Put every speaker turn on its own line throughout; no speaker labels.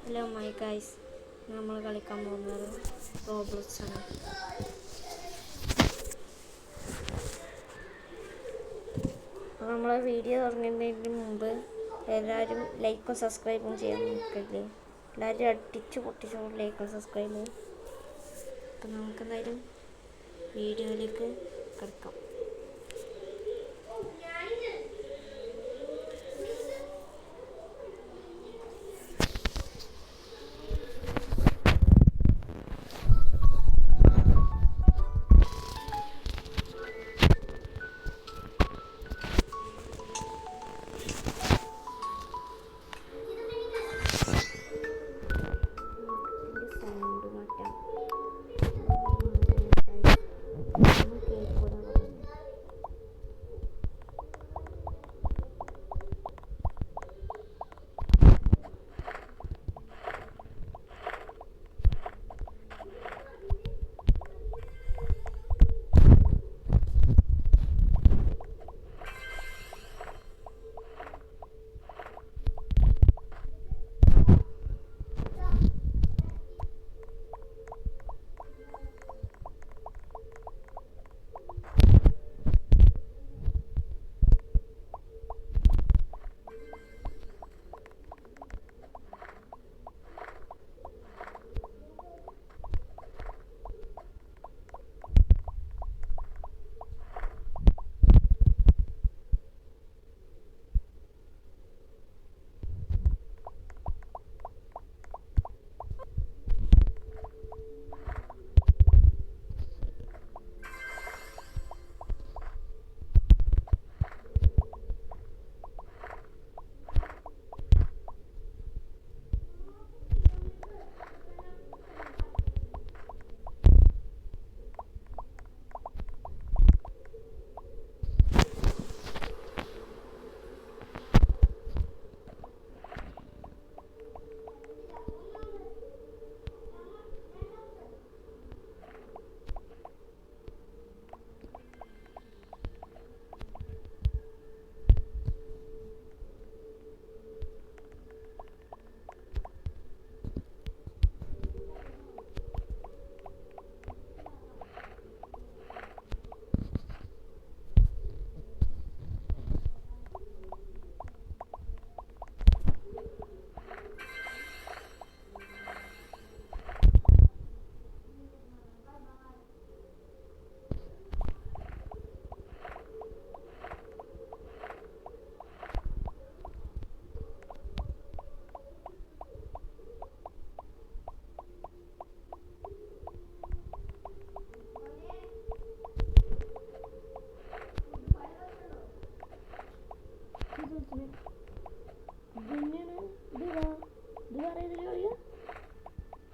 Hello my guys, നമ്മൾ കളിക്കാൻ പോകുന്നത് റോബ്ലോക്സ് ആണ്. അപ്പോൾ നമ്മൾ വീഡിയോ തുടങ്ങുന്നതിന് മുമ്പ് എല്ലാവരും ലൈക്കും സബ്സ്ക്രൈബും ചെയ്യാൻ നോക്കരുത്. എല്ലാവരും അടിച്ചു പൊട്ടിച്ചു ലൈക്കും സബ്സ്ക്രൈബും. അപ്പം നമുക്കെന്തായാലും വീഡിയോയിലേക്ക് കിടക്കാം.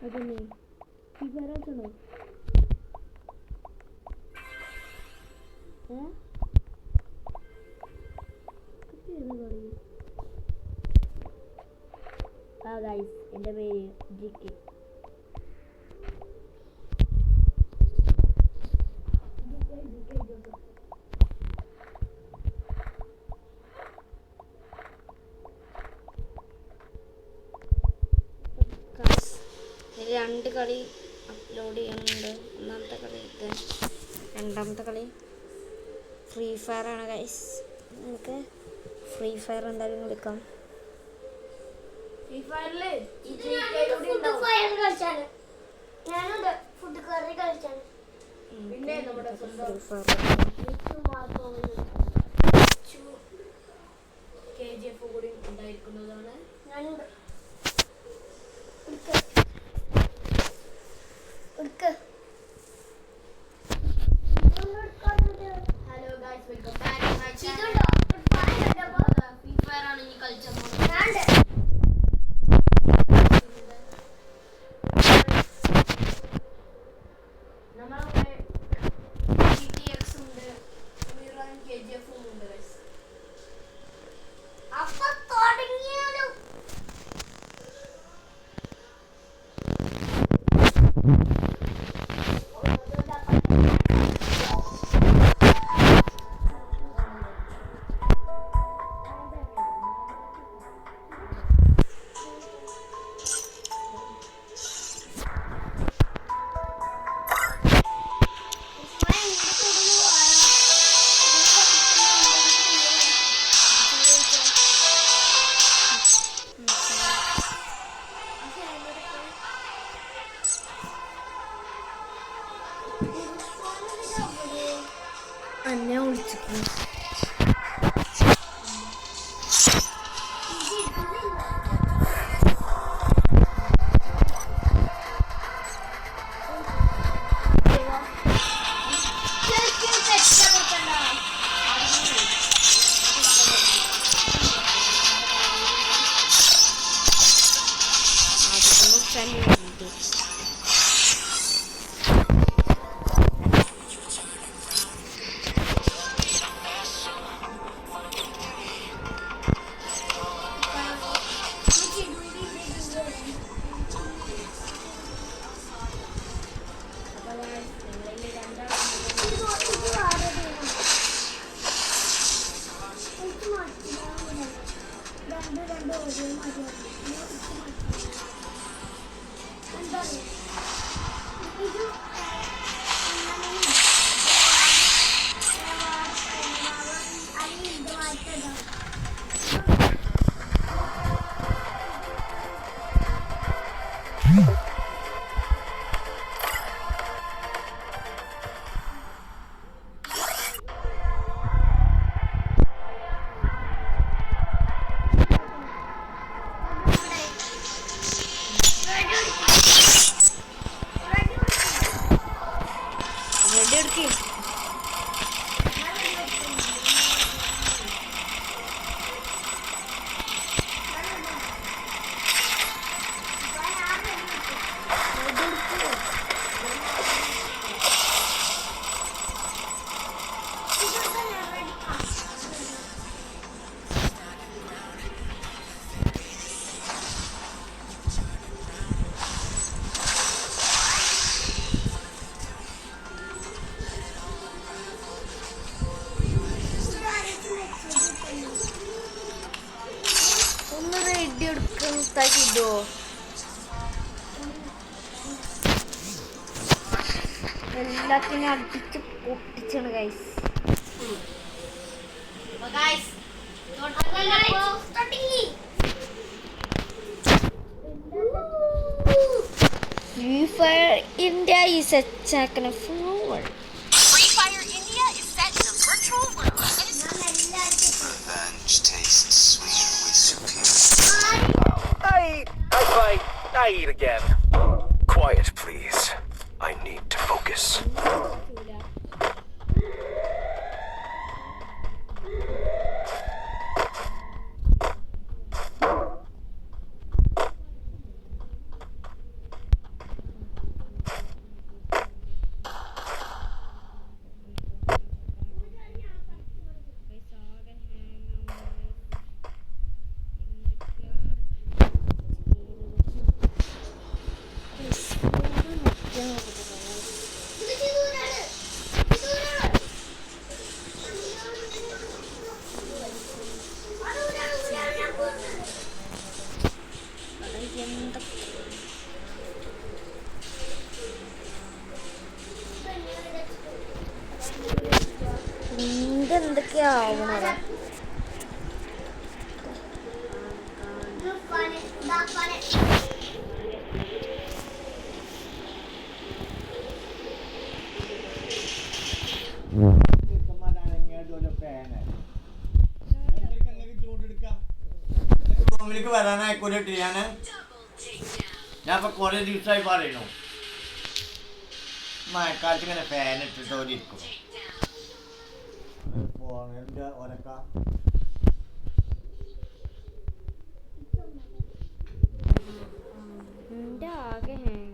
അതന്നെ ഫിഗറാണോ ഗൈസ്, എൻ്റെ പേര് ജിക്കി. രണ്ട് കളി അപ്ലോഡ് ചെയ്യുന്നുണ്ട്. ഒന്നാമത്തെ കളി ഇത്, രണ്ടാമത്തെ കളി ഫ്രീ ഫയർ ആണ് ഗൈസ്. നമുക്ക് ഫ്രീ ഫയർ എന്തായാലും കളിക്കാം. ഉണ്ടായിരിക്കുന്നതാണ്. Hello guys, welcome back to my channel. Free Fire ആണ് ഈ കളിച്ചത്. നമ്മളെ GTX ഉണ്ട്, മിറൻ KGF ഉണ്ട് ഗൈസ്. അപ്പൊ തുടങ്ങിയാലോ? Infinity. എല്ലാത്തിനും അടിച്ച് പൊട്ടിച്ചാണ് guys. Free Fire India is attacking a forward.
Free Fire India is set in a virtual world.
Revenge tastes sweeter with superior. I eat again. Quiet, please. I need to focus.
എന്തൊക്കെയാ ആവണത്?
റൂമിലേക്ക് വരാനായിക്കോട്ടെ. ഞാൻ ഇപ്പൊ കുറെ ദിവസമായി പറയണു മഴക്കാലത്ത് ഇങ്ങനെ fan ഇട്ടിട്ട് ഇരിക്കും. ഫോണിന്റെ ഒരക്ക
ആകെ ഹാങ്